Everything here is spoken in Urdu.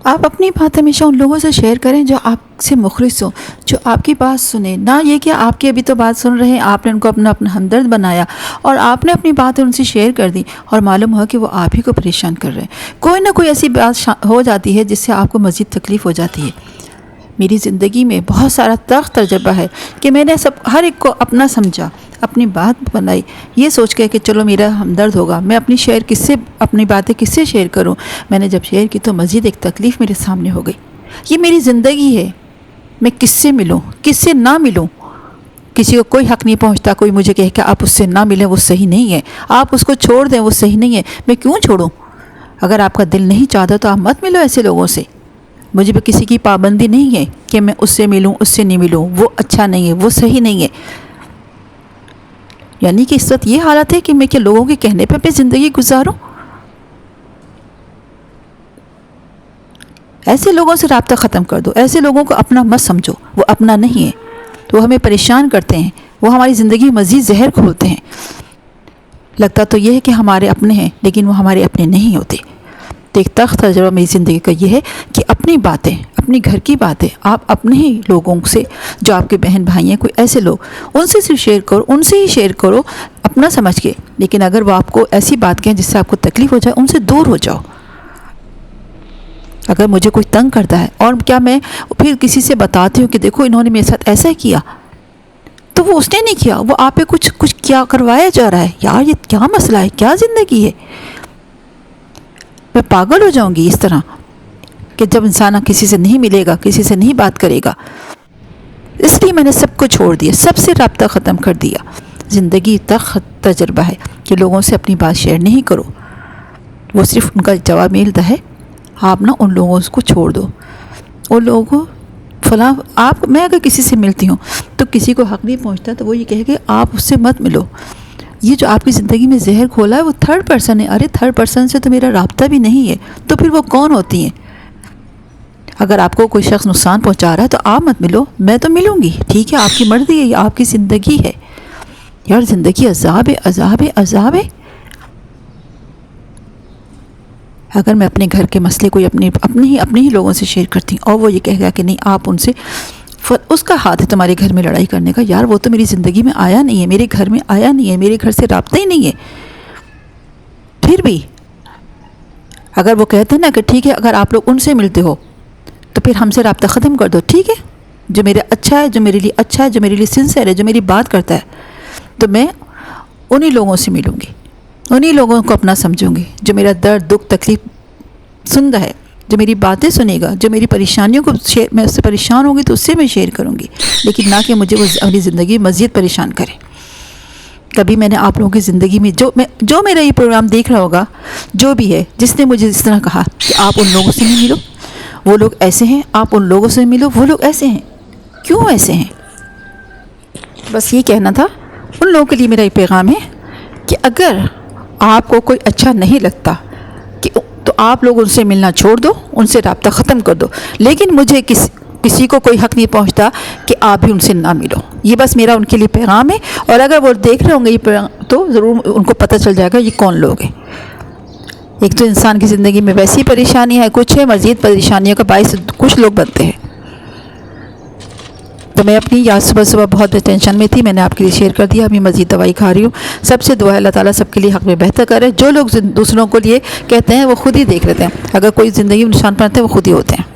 آپ اپنی بات ہمیشہ ان لوگوں سے شیئر کریں جو آپ سے مخلص ہوں، جو آپ کی بات سنیں، نہ یہ کہ آپ کی ابھی تو بات سن رہے ہیں، آپ نے ان کو اپنا ہمدرد بنایا اور آپ نے اپنی بات ان سے شیئر کر دی اور معلوم ہوا کہ وہ آپ ہی کو پریشان کر رہے ہیں۔ کوئی نہ کوئی ایسی بات ہو جاتی ہے جس سے آپ کو مزید تکلیف ہو جاتی ہے۔ میری زندگی میں بہت سارا تلخ تجربہ ہے کہ میں نے ہر ایک کو اپنا سمجھا، اپنی بات بنائی، یہ سوچ کے کہ چلو میرا ہمدرد ہوگا، میں اپنی باتیں کس سے شیئر کروں۔ میں نے جب شیئر کی تو مزید ایک تکلیف میرے سامنے ہو گئی۔ یہ میری زندگی ہے، میں کس سے ملوں، کس سے نہ ملوں۔ کسی کو کوئی حق نہیں پہنچتا، کوئی مجھے کہے کہ آپ اس سے نہ ملیں، وہ صحیح نہیں ہے، آپ اس کو چھوڑ دیں، وہ صحیح نہیں ہے۔ میں کیوں چھوڑوں؟ اگر آپ کا دل نہیں چاہتا تو آپ مت ملو ایسے لوگوں سے۔ مجھے بھی کسی کی پابندی نہیں ہے کہ میں اس سے ملوں، اس سے نہیں ملوں، وہ اچھا نہیں ہے، وہ صحیح نہیں ہے۔ یعنی کہ اس وقت یہ حالت ہے کہ میں لوگوں کے کہنے پہ اپنی زندگی گزاروں۔ ایسے لوگوں سے رابطہ ختم کر دو، ایسے لوگوں کو اپنا مت سمجھو، وہ اپنا نہیں ہے، وہ ہمیں پریشان کرتے ہیں، وہ ہماری زندگی میں مزید زہر کھولتے ہیں۔ لگتا تو یہ ہے کہ ہمارے اپنے ہیں، لیکن وہ ہمارے اپنے نہیں ہوتے۔ تو ایک تلخ تجربہ میری زندگی کا یہ ہے کہ اپنی باتیں، اپنی گھر کی باتیں آپ اپنے ہی لوگوں سے، جو آپ کے بہن بھائی ہیں، کوئی ایسے لوگ، ان سے صرف شیئر کرو، ان سے ہی شیئر کرو اپنا سمجھ کے۔ لیکن اگر وہ آپ کو ایسی بات کہیں جس سے آپ کو تکلیف ہو جائے، ان سے دور ہو جاؤ۔ اگر مجھے کوئی تنگ کرتا ہے اور کیا میں پھر کسی سے بتاتی ہوں کہ دیکھو انہوں نے میرے ساتھ ایسا کیا، تو وہ اس نے نہیں کیا، وہ آپ پہ کچھ کیا کروایا جا رہا ہے۔ یار یہ کیا مسئلہ ہے، کیا زندگی ہے؟ میں پاگل ہو جاؤں گی اس طرح کہ جب انسان کسی سے نہیں ملے گا، کسی سے نہیں بات کرے گا۔ اس لیے میں نے سب کو چھوڑ دیا، سب سے رابطہ ختم کر دیا۔ زندگی تلخ تجربہ ہے کہ لوگوں سے اپنی بات شیئر نہیں کرو، وہ صرف ان کا جواب ملتا ہے آپ نا ان لوگوں کو چھوڑ دو۔ ان لوگوں کو میں اگر کسی سے ملتی ہوں تو کسی کو حق نہیں پہنچتا تو وہ یہ کہے کہ آپ اس سے مت ملو۔ یہ جو آپ کی زندگی میں زہر کھولا ہے وہ تھرڈ پرسن ہے۔ ارے تھرڈ پرسن سے تو میرا رابطہ بھی نہیں ہے، تو پھر وہ کون ہوتی ہیں؟ اگر آپ کو کوئی شخص نقصان پہنچا رہا ہے تو آپ مت ملو، میں تو ملوں گی، ٹھیک ہے، آپ کی مرضی ہے، یہ آپ کی زندگی ہے۔ یار زندگی عذاب ہے، عذاب ہے، عذاب ہے۔ اگر میں اپنے گھر کے مسئلے کو اپنے ہی لوگوں سے شیئر کرتی ہوں اور وہ یہ کہے گا کہ نہیں آپ ان سے، اس کا ہاتھ ہے تمہارے گھر میں لڑائی کرنے کا۔ یار وہ تو میری زندگی میں آیا نہیں ہے، میرے گھر میں آیا نہیں ہے، میرے گھر سے رابطہ ہی نہیں ہے۔ پھر بھی اگر وہ کہتے ہیں نا کہ ٹھیک ہے اگر آپ لوگ ان سے ملتے ہو تو پھر ہم سے رابطہ ختم کر دو، ٹھیک ہے، جو میرا اچھا ہے، جو میرے لیے اچھا ہے، جو میرے لیے سنسیئر ہے، جو میری بات کرتا ہے، تو میں انہی لوگوں سے ملوں گی، انہی لوگوں کو اپنا سمجھوں گی، جو میرا درد دکھ تکلیف سنتا ہے، جو میری باتیں سنے گا، جو میری پریشانیوں کو میں اس سے پریشان ہوں گی تو اس سے میں شیئر کروں گی، لیکن نہ کہ مجھے وہ اپنی زندگی مزید پریشان کرے۔ کبھی میں نے آپ لوگوں کی زندگی میں جو میرا یہ پروگرام دیکھ رہا ہوگا، جو بھی ہے، جس نے مجھے اس طرح کہا کہ آپ ان لوگوں سے نہیں ملو، وہ لوگ ایسے ہیں، آپ ان لوگوں سے ملو، وہ لوگ ایسے ہیں، کیوں ایسے ہیں؟ بس یہ کہنا تھا ان لوگوں کے لیے۔ میرا یہ پیغام ہے کہ اگر آپ کو کوئی اچھا نہیں لگتا تو آپ لوگ ان سے ملنا چھوڑ دو، ان سے رابطہ ختم کر دو، لیکن مجھے کسی کو کوئی حق نہیں پہنچتا کہ آپ بھی ان سے نہ ملو۔ یہ بس میرا ان کے لیے پیغام ہے، اور اگر وہ دیکھ رہے ہوں گے یہ پیغام تو ضرور ان کو پتہ چل جائے گا یہ کون لوگ ہیں۔ ایک تو انسان کی زندگی میں ویسی پریشانی ہے کچھ ہے، مزید پریشانیوں کا باعث کچھ لوگ بنتے ہیں۔ تو میں اپنی یاد صبح بہت ٹینشن میں تھی، میں نے آپ کے لیے شیئر کر دیا، ابھی مزید دوائی کھا رہی ہوں۔ سب سے دعا ہے اللہ تعالیٰ سب کے لیے حق میں بہتر کرے۔ جو لوگ دوسروں کو لیے کہتے ہیں وہ خود ہی دیکھ لیتے ہیں، اگر کوئی زندگی میں نشان پڑتے ہیں وہ خود ہی ہوتے ہیں۔